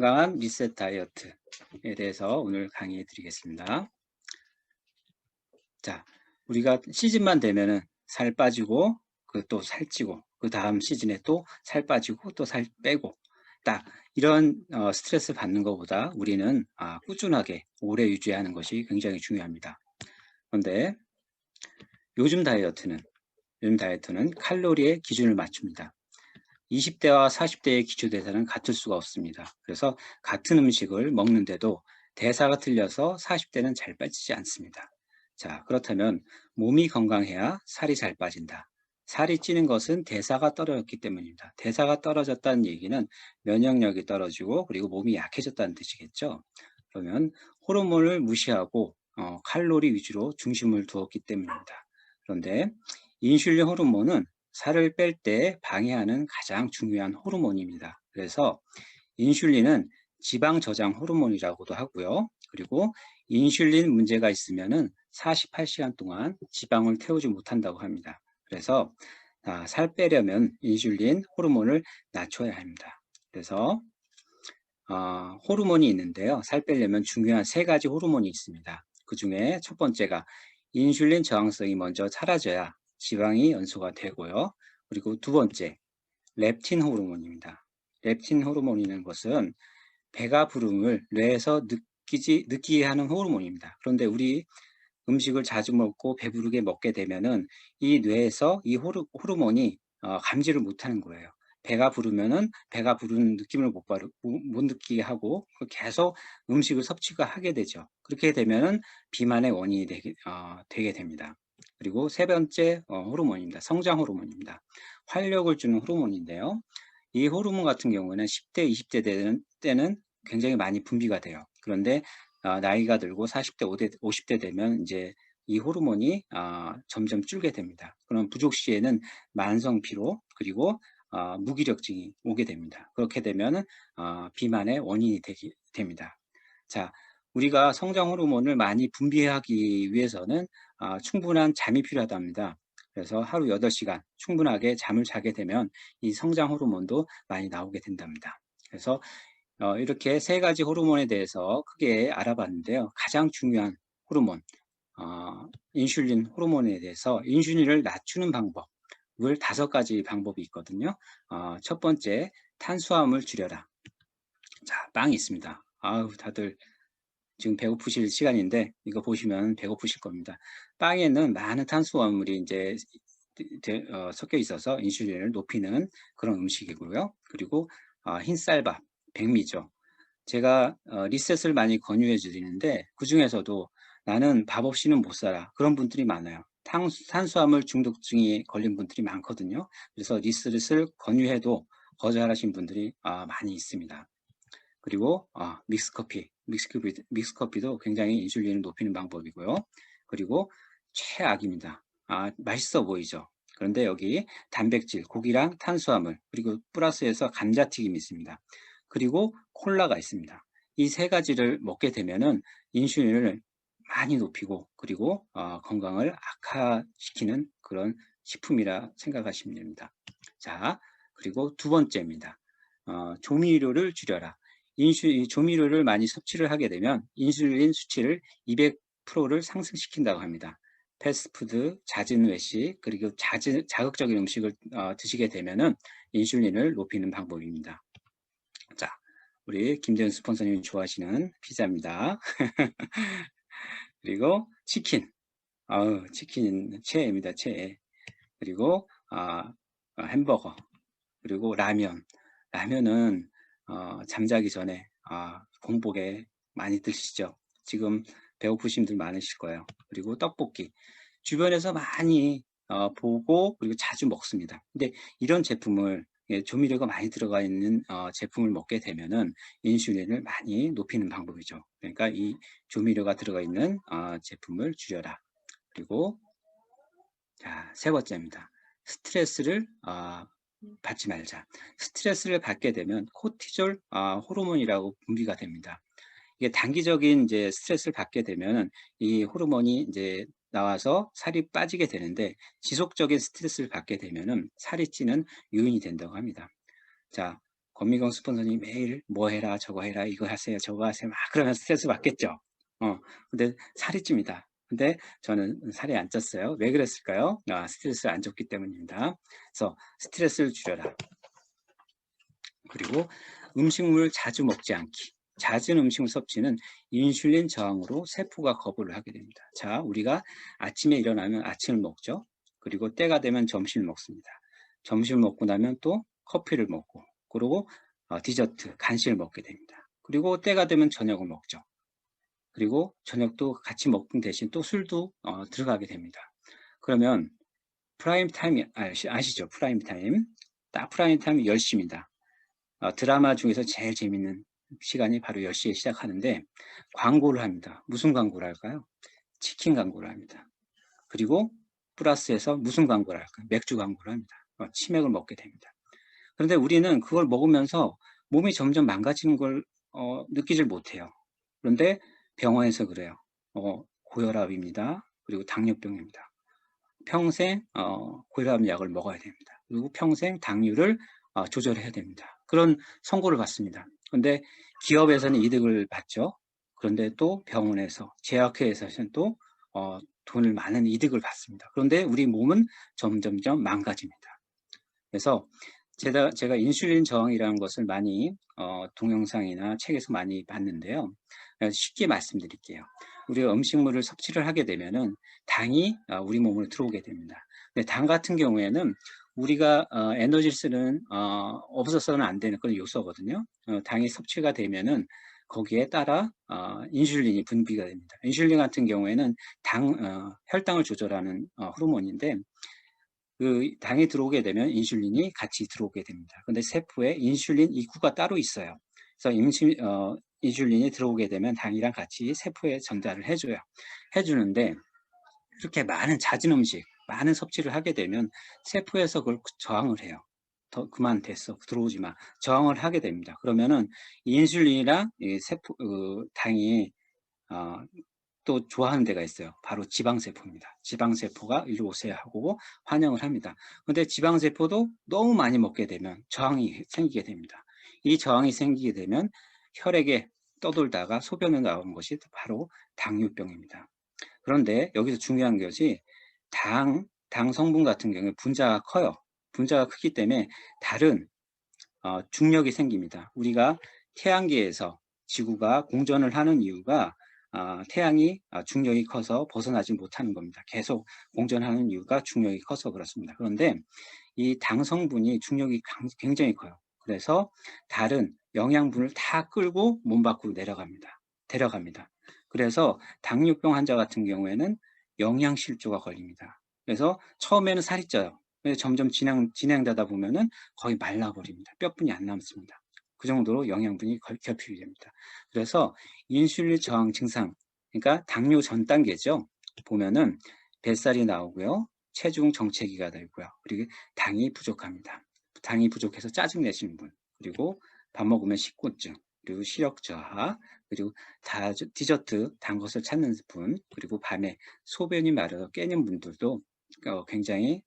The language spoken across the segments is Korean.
건강한 리셋 다이어트에 대해서 오늘 강의해 드리겠습니다. 자, 우리가 시즌만 되면은 살 빠지고, 또 살찌고, 그 다음 시즌에 또 살 빠지고, 또 살 빼고, 딱 이런 스트레스 받는 것보다 우리는 꾸준하게 오래 유지하는 것이 굉장히 중요합니다. 그런데 요즘 다이어트는, 요즘 다이어트는 칼로리의 기준을 맞춥니다. 20대와 40대의 기초대사는 같을 수가 없습니다. 그래서 같은 음식을 먹는데도 대사가 틀려서 40대는 잘 빠지지 않습니다. 자, 그렇다면 몸이 건강해야 살이 잘 빠진다. 살이 찌는 것은 대사가 떨어졌기 때문입니다. 대사가 떨어졌다는 얘기는 면역력이 떨어지고 그리고 몸이 약해졌다는 뜻이겠죠. 그러면 호르몬을 무시하고 칼로리 위주로 중심을 두었기 때문입니다. 그런데 인슐린 호르몬은 살을 뺄 때 방해하는 가장 중요한 호르몬입니다. 그래서 인슐린은 지방 저장 호르몬이라고도 하고요. 그리고 인슐린 문제가 있으면은 48시간 동안 지방을 태우지 못한다고 합니다. 그래서 살 빼려면 인슐린 호르몬을 낮춰야 합니다. 그래서 호르몬이 있는데요. 살 빼려면 중요한 세 가지 호르몬이 있습니다. 그 중에 첫 번째가 인슐린 저항성이 먼저 사라져야 지방이 연소가 되고요. 그리고 두 번째, 렙틴 호르몬입니다. 렙틴 호르몬이라는 것은 배가 부름을 뇌에서 느끼게 하는 호르몬입니다. 그런데 우리 음식을 자주 먹고 배부르게 먹게 되면은 이 뇌에서 이 호르몬이 감지를 못하는 거예요. 배가 부르면은 배가 부른 느낌을 못 느끼게 하고 계속 음식을 섭취가 하게 되죠. 그렇게 되면은 비만의 원인이 되게 됩니다. 그리고 세 번째 호르몬입니다. 성장 호르몬입니다. 활력을 주는 호르몬인데요. 이 호르몬 같은 경우는 10대, 20대 때는 굉장히 많이 분비가 돼요. 그런데 나이가 들고 40대, 50대 되면 이제 이 호르몬이 점점 줄게 됩니다. 그럼 부족 시에는 만성 피로 그리고 무기력증이 오게 됩니다. 그렇게 되면 비만의 원인이 됩니다. 자, 우리가 성장 호르몬을 많이 분비하기 위해서는 충분한 잠이 필요하답니다. 그래서 하루 8시간 충분하게 잠을 자게 되면 이 성장 호르몬도 많이 나오게 된답니다. 그래서 이렇게 세 가지 호르몬에 대해서 크게 알아봤는데요. 가장 중요한 호르몬, 인슐린 호르몬에 대해서 인슐린을 낮추는 방법을 5가지 방법이 있거든요. 첫 번째, 탄수화물 줄여라. 자, 빵이 있습니다. 아우, 다들 지금 배고프실 시간인데 이거 보시면 배고프실 겁니다. 빵에는 많은 탄수화물이 이제 섞여 있어서 인슐린을 높이는 그런 음식이고요. 그리고 흰쌀밥, 백미죠. 제가 리셋을 많이 권유해 드리는데 그중에서도 나는 밥 없이는 못 살아. 그런 분들이 많아요. 탄수화물 중독증이 걸린 분들이 많거든요. 그래서 리셋을 권유해도 거절하신 분들이 많이 있습니다. 그리고 믹스커피도 굉장히 인슐린을 높이는 방법이고요. 그리고 최악입니다. 맛있어 보이죠. 그런데 여기 단백질, 고기랑 탄수화물, 그리고 플러스해서 감자튀김이 있습니다. 그리고 콜라가 있습니다. 이 세 가지를 먹게 되면은 인슐린을 많이 높이고 그리고 건강을 악화시키는 그런 식품이라 생각하시면 됩니다. 자, 그리고 두 번째입니다. 조미료를 줄여라. 조미료를 많이 섭취를 하게 되면 인슐린 수치를 200%를 상승시킨다고 합니다. 패스트푸드, 잦은 외식, 그리고 자극적인 음식을 드시게 되면은 인슐린을 높이는 방법입니다. 자, 우리 김재훈 스폰서님이 좋아하시는 피자입니다. 그리고 치킨. 치킨 최애입니다. 최애. 그리고 햄버거. 그리고 라면. 라면은 잠자기 전에 공복에 많이 드시죠. 지금 배고프신 분들 많으실 거예요. 그리고 떡볶이. 주변에서 많이 보고 그리고 자주 먹습니다. 근데 이런 제품을 조미료가 많이 들어가 있는 제품을 먹게 되면은 인슐린을 많이 높이는 방법이죠. 그러니까 이 조미료가 들어가 있는 제품을 줄여라. 그리고 자, 세 번째입니다. 스트레스를 받지 말자. 스트레스를 받게 되면 코티졸 호르몬이라고 분비가 됩니다. 이게 단기적인 이제 스트레스를 받게 되면 이 호르몬이 이제 나와서 살이 빠지게 되는데 지속적인 스트레스를 받게 되면은 살이 찌는 요인이 된다고 합니다. 자, 권미경 스폰서님이 매일 뭐 해라, 저거 해라, 이거 하세요, 저거 하세요, 막 그러면 스트레스 받겠죠. 근데 살이 찝니다. 근데 저는 살이 안 쪘어요. 왜 그랬을까요? 스트레스를 안 줬기 때문입니다. 그래서 스트레스를 줄여라. 그리고 음식물을 자주 먹지 않기. 잦은 음식물 섭취는 인슐린 저항으로 세포가 거부를 하게 됩니다. 자, 우리가 아침에 일어나면 아침을 먹죠. 그리고 때가 되면 점심을 먹습니다. 점심을 먹고 나면 또 커피를 먹고, 그리고 디저트, 간식을 먹게 됩니다. 그리고 때가 되면 저녁을 먹죠. 그리고 저녁도 같이 먹는 대신 또 술도 들어가게 됩니다. 그러면 프라임 타임이 아시죠? 프라임 타임. 딱 프라임 타임이 10시입니다. 드라마 중에서 제일 재밌는 시간이 바로 10시에 시작하는데 광고를 합니다. 무슨 광고를 할까요? 치킨 광고를 합니다. 그리고 플러스해서 무슨 광고를 할까요? 맥주 광고를 합니다. 치맥을 먹게 됩니다. 그런데 우리는 그걸 먹으면서 몸이 점점 망가지는 걸 느끼질 못해요. 그런데 병원에서 그래요. 고혈압입니다. 그리고 당뇨병입니다. 평생 고혈압 약을 먹어야 됩니다. 그리고 평생 당류를 조절해야 됩니다. 그런 선고를 받습니다. 그런데 기업에서는 이득을 받죠. 그런데 또 병원에서, 제약회사에서는 또 돈을 많은 이득을 받습니다. 그런데 우리 몸은 점점점 망가집니다. 그래서 제가 인슐린 저항이라는 것을 많이 동영상이나 책에서 많이 봤는데요. 쉽게 말씀드릴게요. 우리가 음식물을 섭취를 하게 되면은 당이 우리 몸으로 들어오게 됩니다. 근데 당 같은 경우에는 우리가 에너지를 쓰는 없어서는 안 되는 그런 요소거든요. 당이 섭취가 되면은 거기에 따라 인슐린이 분비가 됩니다. 인슐린 같은 경우에는 혈당을 조절하는 호르몬인데 그 당이 들어오게 되면 인슐린이 같이 들어오게 됩니다. 근데 세포에 인슐린 입구가 따로 있어요. 그래서 인슐린이 들어오게 되면 당이랑 같이 세포에 전달을 해주는데 이렇게 많은 잦은 음식, 많은 섭취를 하게 되면 세포에서 그걸 저항을 해요. 더 그만 됐어, 들어오지 마. 저항을 하게 됩니다. 그러면은 인슐린이랑 이 세포 당이 또 좋아하는 데가 있어요. 바로 지방세포입니다. 지방세포가 이리 오세요 하고 환영을 합니다. 그런데 지방세포도 너무 많이 먹게 되면 저항이 생기게 됩니다. 이 저항이 생기게 되면 혈액에 떠돌다가 소변에 나오는 것이 바로 당뇨병입니다. 그런데 여기서 중요한 것이 당 성분 같은 경우에 분자가 커요. 분자가 크기 때문에 다른 중력이 생깁니다. 우리가 태양계에서 지구가 공전을 하는 이유가 태양이 중력이 커서 벗어나지 못하는 겁니다. 계속 공전하는 이유가 중력이 커서 그렇습니다. 그런데 이 당 성분이 중력이 굉장히 커요. 그래서 다른 영양분을 다 끌고 몸 밖으로 데려갑니다. 그래서 당뇨병 환자 같은 경우에는 영양실조가 걸립니다. 그래서 처음에는 살이 쪄요. 그래서 점점 진행되다 보면은 거의 말라버립니다. 뼈뿐이 안 남습니다. 그 정도로 영양분이 결핍이 됩니다. 그래서 인슐린 저항 증상, 그러니까 당뇨 전 단계죠. 보면은 뱃살이 나오고요. 체중 정체기가 되고요. 그리고 당이 부족합니다. 당이 부족해서 짜증 내시는 분, 그리고 밥 먹으면 식곤증, 그리고 시력 저하, 그리고 디저트, 단 것을 찾는 분, 그리고 밤에 소변이 마려서 깨는 분들도 굉장히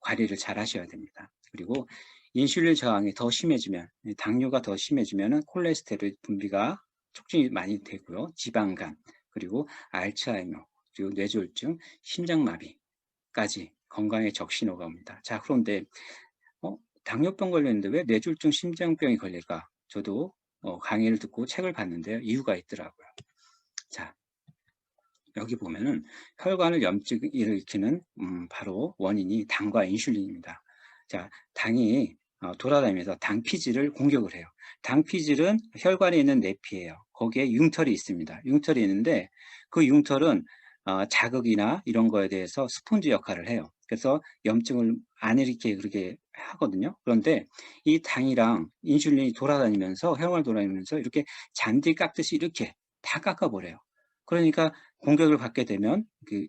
관리를 잘 하셔야 됩니다. 그리고 인슐린 저항이 더 심해지면, 당뇨가 더 심해지면 콜레스테롤 분비가 촉진이 많이 되고요. 지방간, 그리고 알츠하이머, 그리고 뇌졸중, 심장마비까지 건강에 적신호가 옵니다. 자, 그런데 당뇨병 걸렸는데 왜 뇌졸중, 심장병이 걸릴까? 저도 강의를 듣고 책을 봤는데요. 이유가 있더라고요. 자, 여기 보면은 혈관을 염증을 일으키는 바로 원인이 당과 인슐린입니다. 자, 당이 돌아다니면서 당피질을 공격을 해요. 당피질은 혈관에 있는 내피예요. 거기에 융털이 있습니다. 융털이 있는데 그 융털은 자극이나 이런 거에 대해서 스폰지 역할을 해요. 그래서 염증을 안 일으키게 그렇게 하거든요. 그런데 이 당이랑 인슐린이 돌아다니면서 혈관을 돌아다니면서 이렇게 잔디 깎듯이 이렇게 다 깎아버려요. 그러니까 공격을 받게 되면 그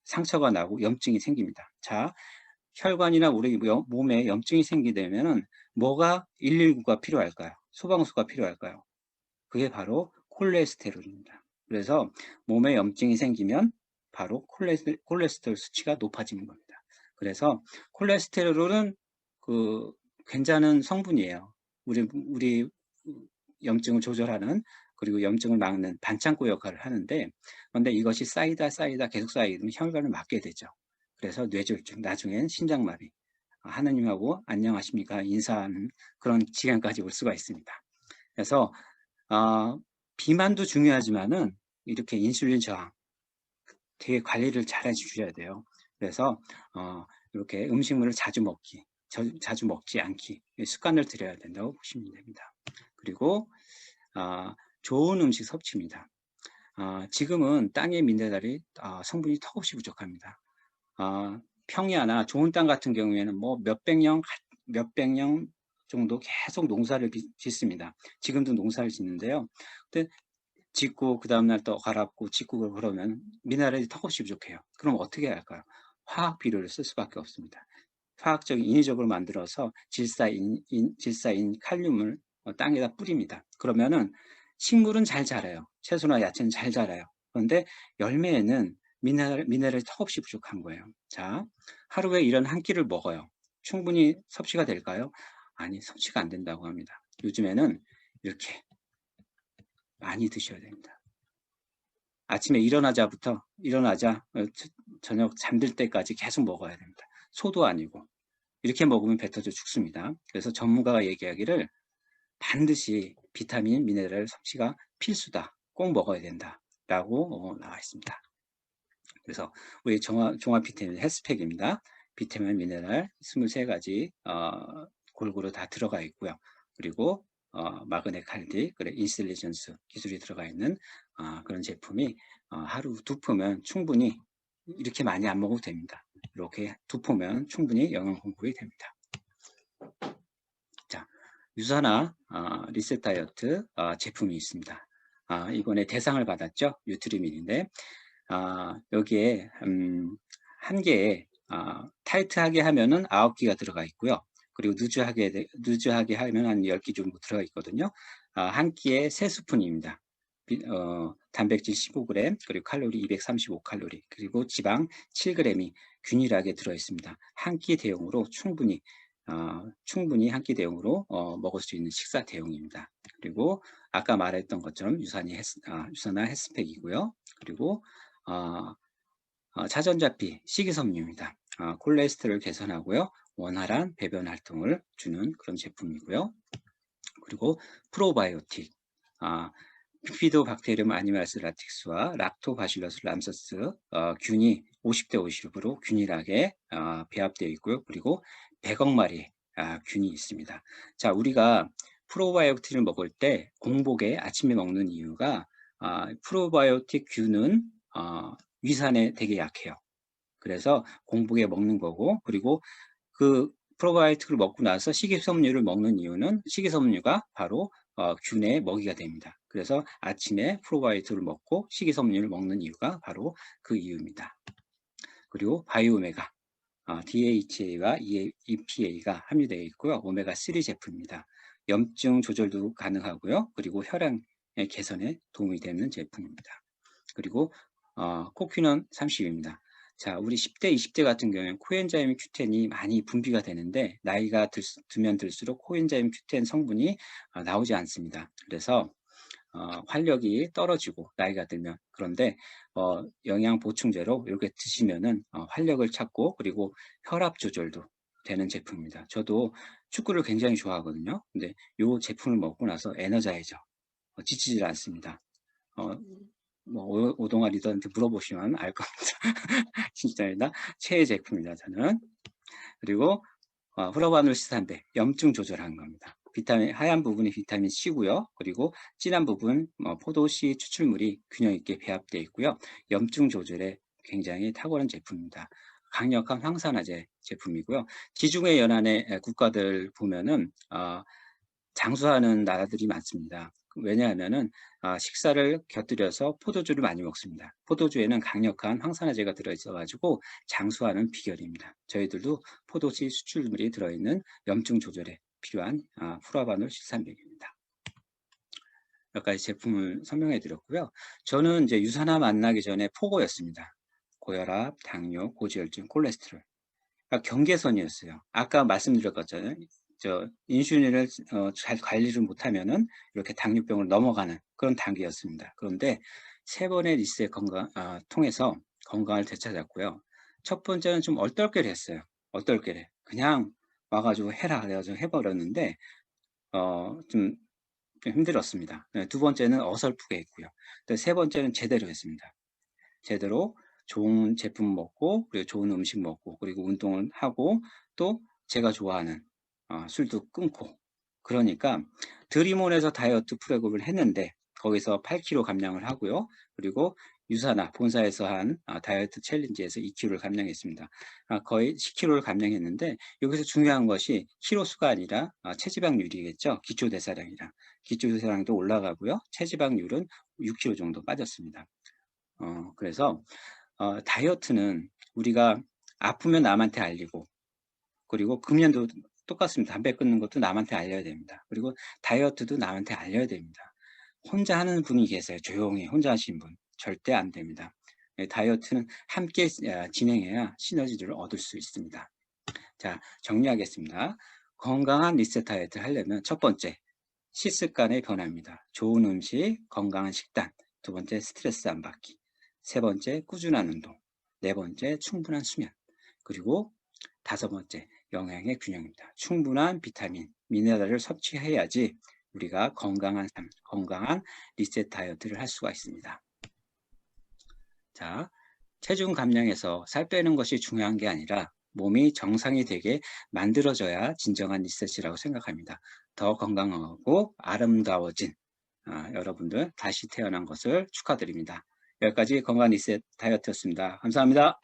상처가 나고 염증이 생깁니다. 자, 혈관이나 우리 몸에 염증이 생기려면은 뭐가 119가 필요할까요? 소방수가 필요할까요? 그게 바로 콜레스테롤입니다. 그래서 몸에 염증이 생기면 바로 콜레스테롤 수치가 높아지는 겁니다. 그래서 콜레스테롤은 그 괜찮은 성분이에요. 우리 염증을 조절하는, 그리고 염증을 막는 반창고 역할을 하는데, 그런데 이것이 쌓이다 계속 쌓이면 혈관을 막게 되죠. 그래서 뇌졸중, 나중엔 심장마비, 하느님하고 안녕하십니까 인사하는 그런 지경까지 올 수가 있습니다. 그래서 비만도 중요하지만은 이렇게 인슐린 저항 되게 관리를 잘 해주셔야 돼요. 그래서 이렇게 음식물을 자주 먹지 않기 습관을 들여야 된다고 보시면 됩니다. 그리고 좋은 음식 섭취입니다. 지금은 땅의 미네랄이 성분이 턱없이 부족합니다. 평야나 좋은 땅 같은 경우에는 뭐 몇백 년 정도 계속 농사를 짓습니다. 지금도 농사를 짓는데요. 근데 짓고 그 다음날 또 갈아엎고 짓고 그러면 미네랄이 턱없이 부족해요. 그럼 어떻게 해야 할까요? 화학 비료를 쓸 수밖에 없습니다. 화학적인 인위적으로 만들어서 질사인 칼륨을 땅에다 뿌립니다. 그러면은 식물은 잘 자라요. 채소나 야채는 잘 자라요. 그런데 열매에는 미네랄이 턱없이 부족한 거예요. 자, 하루에 이런 한 끼를 먹어요. 충분히 섭취가 될까요? 아니, 섭취가 안 된다고 합니다. 요즘에는 이렇게 많이 드셔야 됩니다. 아침에 일어나자 저녁 잠들 때까지 계속 먹어야 됩니다. 소도 아니고 이렇게 먹으면 배 터져 죽습니다. 그래서 전문가가 얘기하기를 반드시 비타민, 미네랄 섭취가 필수다. 꼭 먹어야 된다. 라고 나와 있습니다. 그래서 우리 종합 비타민 헬스팩입니다. 비타민, 미네랄 23가지 골고루 다 들어가 있고요. 그리고 마그네 칼디, 그래 인실리전스 기술이 들어가 있는 그런 제품이 하루 2포면 충분히, 이렇게 많이 안 먹어도 됩니다. 이렇게 2포면 충분히 영양 공급이 됩니다. 자, 유산화 리셋 다이어트 제품이 있습니다. 이번에 대상을 받았죠. 뉴트리민인데 여기에 한 개에 타이트하게 하면은 9개가 들어가 있고요. 그리고 누즈하게 하면 한 10개 정도 들어가 있거든요. 한 끼에 3스푼입니다. 단백질 15g, 그리고 칼로리 235칼로리, 그리고 지방 7g이 균일하게 들어있습니다. 한 끼 대용으로 충분히 한 끼 대용으로 먹을 수 있는 식사 대용입니다. 그리고 아까 말했던 것처럼 유산화 헬스팩이고요. 그리고 차전자피 식이섬유입니다. 콜레스테롤 개선하고요. 원활한 배변 활동을 주는 그런 제품이고요. 그리고 프로바이오틱, 비피도박테리움 아니말스 라틱스와 락토바실러스 람서스 균이 50대 50으로 균일하게 배합되어 있고요. 그리고 100억 마리 균이 있습니다. 자, 우리가 프로바이오틱을 먹을 때 공복에 아침에 먹는 이유가 프로바이오틱 균은 위산에 되게 약해요. 그래서 공복에 먹는 거고, 그리고 그 프로바이오틱을 먹고 나서 식이섬유를 먹는 이유는 식이섬유가 바로 균의 먹이가 됩니다. 그래서 아침에 프로바이오틱을 먹고 식이섬유를 먹는 이유가 바로 그 이유입니다. 그리고 바이오메가 DHA와 EPA가 함유되어 있고요. 오메가3 제품입니다. 염증 조절도 가능하고요. 그리고 혈행 개선에 도움이 되는 제품입니다. 그리고 코퀴넌 30입니다. 자, 우리 10대, 20대 같은 경우에는 코엔자임 Q10이 많이 분비가 되는데 나이가 들면 들수록 코엔자임 Q10 성분이 나오지 않습니다. 그래서 활력이 떨어지고 나이가 들면, 그런데 영양 보충제로 이렇게 드시면은 활력을 찾고 그리고 혈압 조절도 되는 제품입니다. 저도 축구를 굉장히 좋아하거든요. 근데 이 제품을 먹고 나서 에너자이저 지치질 않습니다. 뭐 오동아 리더한테 물어보시면 알 겁니다. 진짜입니다. 최애 제품입니다. 저는. 그리고 플라보노시산데 염증 조절하는 겁니다. 하얀 부분이 비타민 C고요. 그리고 진한 부분 포도 C 추출물이 균형 있게 배합되어 있고요. 염증 조절에 굉장히 탁월한 제품입니다. 강력한 황산화제 제품이고요. 지중해 연안의 국가들 보면은 장수하는 나라들이 많습니다. 왜냐하면은 식사를 곁들여서 포도주를 많이 먹습니다. 포도주에는 강력한 황산화제가 들어있어 가지고 장수하는 비결입니다. 저희들도 포도씨 수출물이 들어있는 염증 조절에 필요한 프라바놀 식산백입니다. 몇 가지 제품을 설명해 드렸고요. 저는 이제 유산화 만나기 전에 포고였습니다. 고혈압, 당뇨, 고지혈증, 콜레스테롤. 그러니까 경계선이었어요. 아까 말씀드렸잖아요. 인슐린을 잘 관리를 못하면은 이렇게 당뇨병을 넘어가는 그런 단계였습니다. 그런데 세 번의 리셋 통해서 건강을 되찾았고요. 첫 번째는 좀 얼떨결에 했어요. 얼떨결에. 그냥 와 가지고 해라 그래 가지고 해 버렸는데 좀 힘들었습니다. 네, 두 번째는 어설프게 했고요. 세 번째는 제대로 했습니다. 제대로 좋은 제품 먹고 그리고 좋은 음식 먹고 그리고 운동을 하고 또 제가 좋아하는 술도 끊고 그러니까 드림온에서 다이어트 프로그램을 했는데 거기서 8kg 감량을 하고요. 그리고 유사나 본사에서 한 다이어트 챌린지에서 2kg를 감량했습니다. 거의 10kg를 감량했는데 여기서 중요한 것이 키로 수가 아니라 체지방률이겠죠. 기초대사량이랑. 기초대사량도 올라가고요. 체지방률은 6kg 정도 빠졌습니다. 그래서 다이어트는 우리가 아프면 남한테 알리고 그리고 금연도 똑같습니다. 담배 끊는 것도 남한테 알려야 됩니다. 그리고 다이어트도 남한테 알려야 됩니다. 혼자 하는 분이 계세요. 조용히 혼자 하시는 분. 절대 안 됩니다. 다이어트는 함께 진행해야 시너지를 얻을 수 있습니다. 자, 정리하겠습니다. 건강한 리셋 다이어트를 하려면 첫 번째, 식습관의 변화입니다. 좋은 음식, 건강한 식단. 두 번째, 스트레스 안 받기. 세 번째, 꾸준한 운동. 네 번째, 충분한 수면. 그리고 다섯 번째, 영양의 균형입니다. 충분한 비타민, 미네랄을 섭취해야지 우리가 건강한 삶, 건강한 리셋 다이어트를 할 수가 있습니다. 자, 체중 감량에서 살 빼는 것이 중요한 게 아니라 몸이 정상이 되게 만들어져야 진정한 리셋이라고 생각합니다. 더 건강하고 아름다워진 여러분들 다시 태어난 것을 축하드립니다. 여기까지 건강 리셋 다이어트였습니다. 감사합니다.